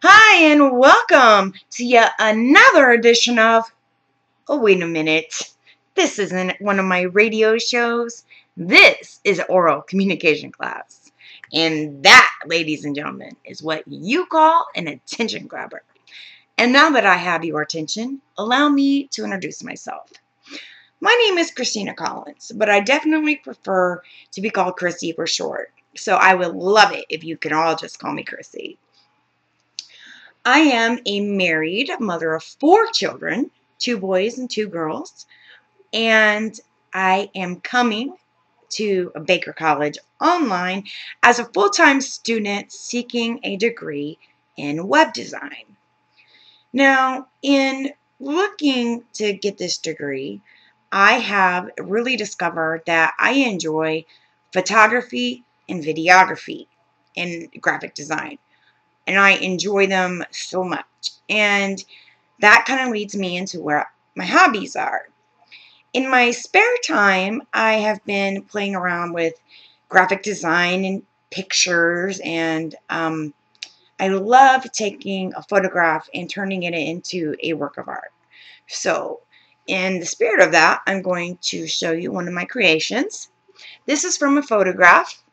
Hi, and welcome to yet another edition of. Oh, wait a minute. This isn't one of my radio shows. This is oral communication class. And that, ladies and gentlemen, is what you call an attention grabber. And now that I have your attention, allow me to introduce myself. My name is Christina Collins, but I definitely prefer to be called Chrissy for short. So I would love it if you can all just call me Chrissy. I am a married mother of 4 children, 2 boys and 2 girls, and I am coming to Baker College online as a full-time student seeking a degree in web design. Now, in looking to get this degree, I have really discovered that I enjoy photography and videography and graphic design. And I enjoy them so much. And that kind of leads me into where my hobbies are. In my spare time, I have been playing around with graphic design and pictures, and I love taking a photograph and turning it into a work of art. So, in the spirit of that, I'm going to show you one of my creations. This is from a photograph,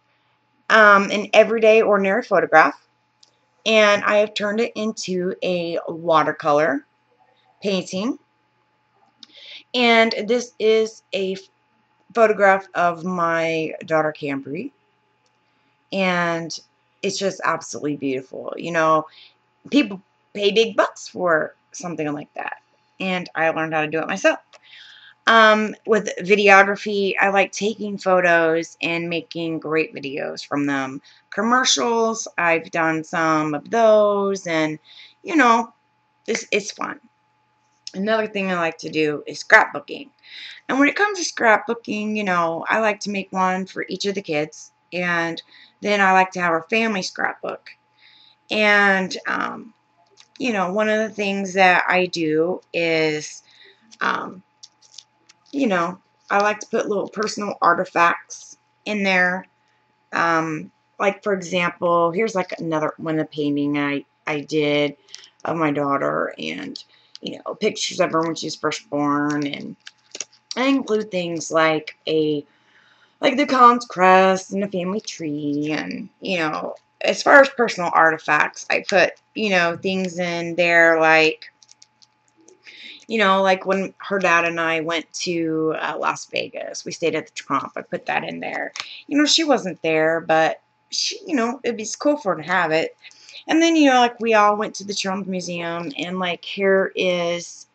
an everyday, ordinary photograph. And I have turned it into a watercolor painting. And this is a photograph of my daughter Cambry. And it's just absolutely beautiful. You know, people pay big bucks for something like that. And I learned how to do it myself. With videography, I like taking photos and making great videos from them. Commercials, I've done some of those, and you know, it's fun. Another thing I like to do is scrapbooking. And when it comes to scrapbooking, you know, I like to make one for each of the kids, and then I like to have a family scrapbook. And you know, one of the things that I do is um, you know, I like to put little personal artifacts in there. Like, for example, here's like another one of the painting I did of my daughter, and, you know, pictures of her when she was first born. And I include things like the Collins crest and a family tree. And, you know, as far as personal artifacts, I put, you know, things in there like, you know, like when her dad and I went to Las Vegas, we stayed at the Trump. I put that in there. You know, she wasn't there, but she, you know, it'd be cool for her to have it. And then, you know, like we all went to the Trump Museum, and like here is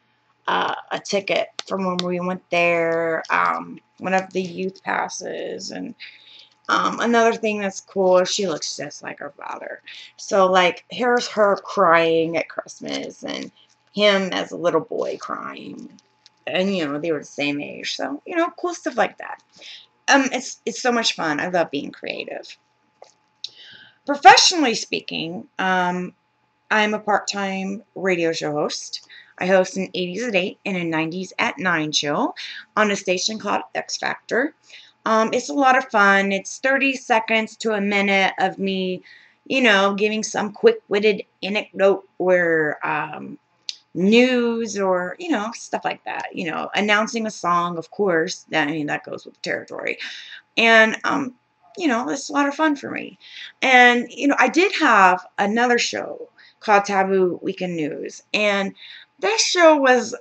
a ticket from when we went there, one of the youth passes. And another thing that's cool is she looks just like her father. So, like, here's her crying at Christmas, and him as a little boy crying. And, you know, they were the same age. So, you know, cool stuff like that. It's so much fun. I love being creative. Professionally speaking, I'm a part-time radio show host. I host an 80s at 8 and a 90s at 9 show on a station called X Factor. It's a lot of fun. It's 30 seconds to a minute of me, you know, giving some quick-witted anecdote or news or, you know, stuff like that. You know, announcing a song, of course. I mean, that goes with the territory. And, you know, it's a lot of fun for me. And, you know, I did have another show called Taboo Weekend News. And that show was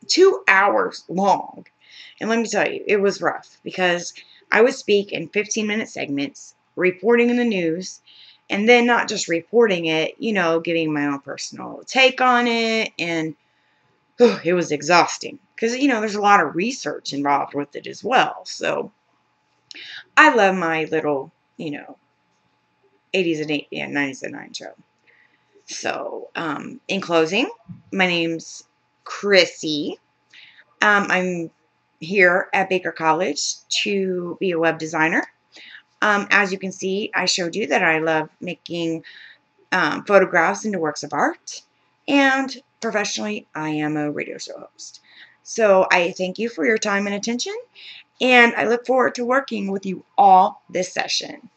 2 hours long. And let me tell you, it was rough because I would speak in 15-minute segments, reporting in the news, and then not just reporting it, you know, giving my own personal take on it. And it was exhausting because, you know, there's a lot of research involved with it as well. So I love my little, you know, 80s and 8 and 90s and 9 show. So, in closing, my name's Chrissy. I'm here at Baker College to be a web designer. As you can see, I showed you that I love making photographs into works of art. And professionally, I am a radio show host. So I thank you for your time and attention. And I look forward to working with you all this session.